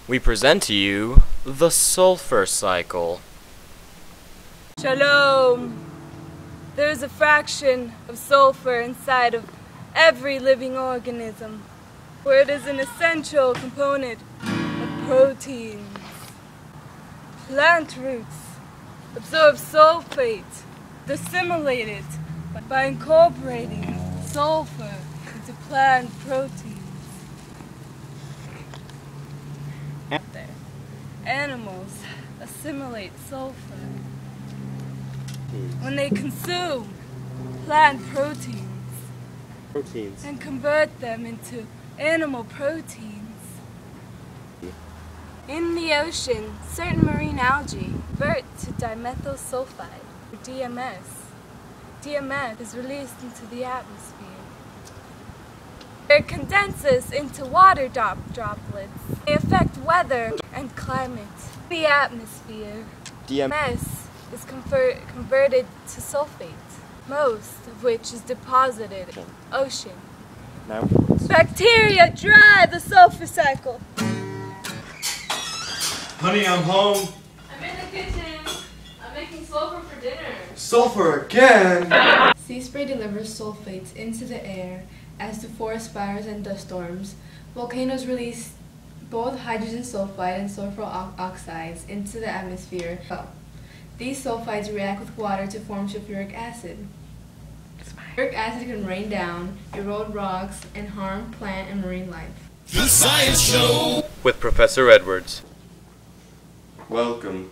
we present to you the sulfur cycle. Shalom! There is a fraction of sulfur inside of every living organism, where it is an essential component of proteins. Plant roots absorb sulfate, assimilate it by incorporating sulfur into plant proteins. Animals assimilate sulfur when they consume plant proteins and convert them into animal proteins. In the ocean, certain marine algae convert to dimethyl sulfide, or DMS. DMS is released into the atmosphere. It condenses into water droplets. They affect weather and climate. The atmosphere, DMS is converted to sulfate, most of which is deposited in the ocean. Bacteria drive the sulfur cycle. Honey, I'm home. I'm in the kitchen. I'm making sulfur for dinner. Sulfur again! Sea spray delivers sulfates into the air, as do forest fires and dust storms. Volcanoes release both hydrogen sulfide and sulfur oxides into the atmosphere. These sulfides react with water to form sulfuric acid. Sulfuric acid can rain down, erode rocks, and harm plant and marine life. The Science Show With Professor Edwards. Welcome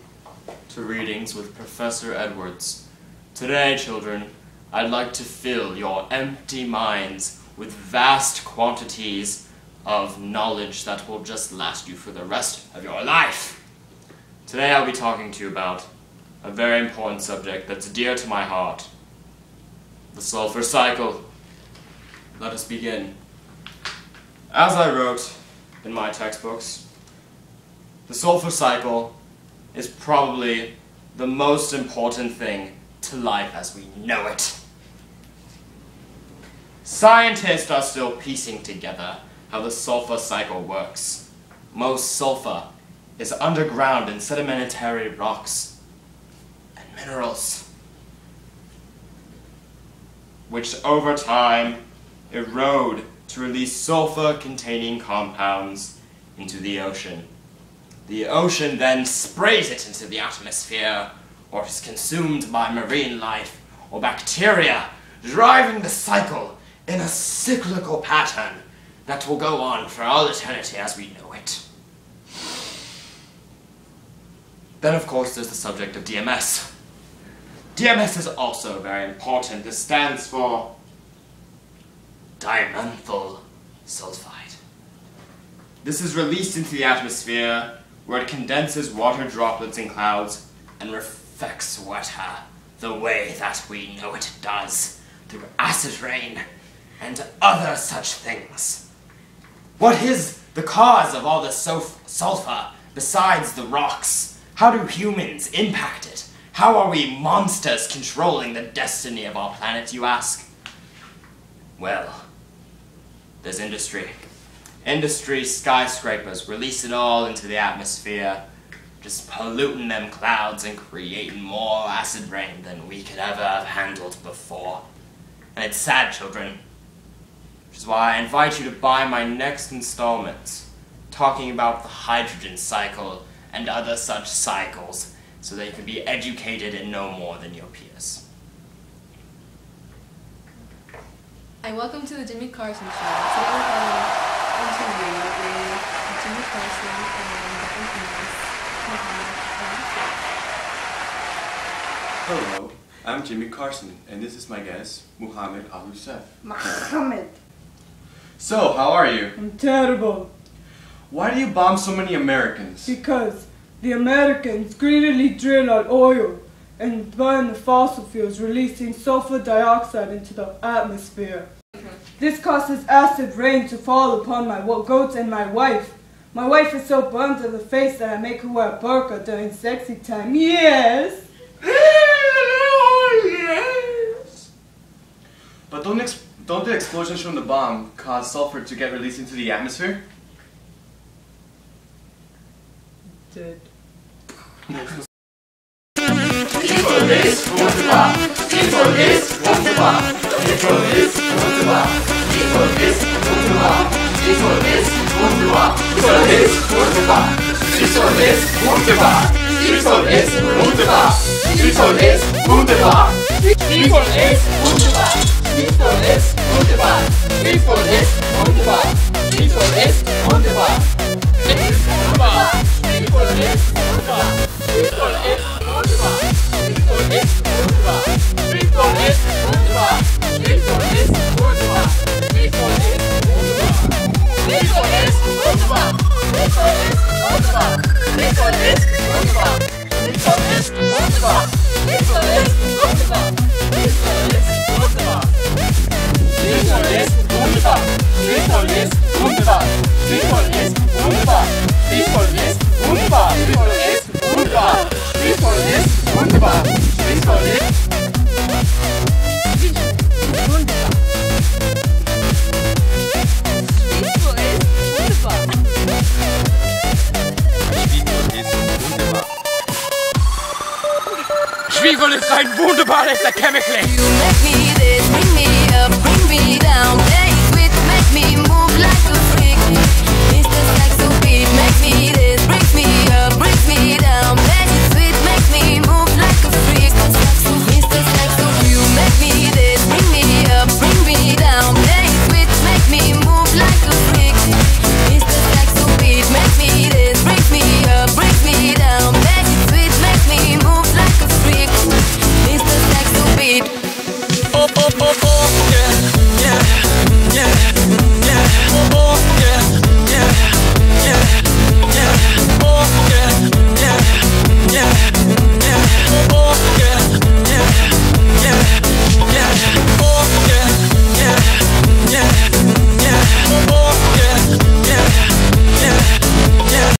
to Readings with Professor Edwards. Today, children, I'd like to fill your empty minds with vast quantities of knowledge that will just last you for the rest of your life. Today I'll be talking to you about a very important subject that's dear to my heart, the sulfur cycle. Let us begin. As I wrote in my textbooks, the sulfur cycle is probably the most important thing to life as we know it. Scientists are still piecing together how the sulfur cycle works. Most sulfur is underground in sedimentary rocks and minerals, which over time erode to release sulfur-containing compounds into the ocean. The ocean then sprays it into the atmosphere, or is consumed by marine life or bacteria, driving the cycle in a cyclical pattern that will go on for all eternity as we know it. Then, of course, there's the subject of DMS. DMS is also very important. This stands for dimethyl sulfide. This is released into the atmosphere, where it condenses water droplets in clouds and reflects water the way that we know it does, through acid rain and other such things. What is the cause of all this sulfur besides the rocks? How do humans impact it? How are we monsters controlling the destiny of our planet, you ask? Well, there's industry. Industry skyscrapers release it all into the atmosphere, just polluting them clouds and creating more acid rain than we could ever have handled before. And it's sad, children. Which is why I invite you to buy my next installment, talking about the hydrogen cycle and other such cycles, so that you can be educated and know more than your peers. Hi, welcome to the Jimmy Carson Show. Today we're having an interview with Jimmy Carson and the infamous Muhammad Hello, I'm Jimmy Carson, and this is my guest, Muhammad Al-Youssef. Muhammad. So, how are you? I'm terrible. Why do you bomb so many Americans? Because the Americans greedily drill out oil and burn the fossil fuels, releasing sulfur dioxide into the atmosphere. This causes acid rain to fall upon my goats and my wife. My wife is so burned to the face that I make her wear a burqa during sexy time. Yes! Yes! But don't the explosions from the bomb cause sulfur to get released into the atmosphere? did. Schwefel ist ein wunderbarer Chemical. You make me this, bring me up, bring me down.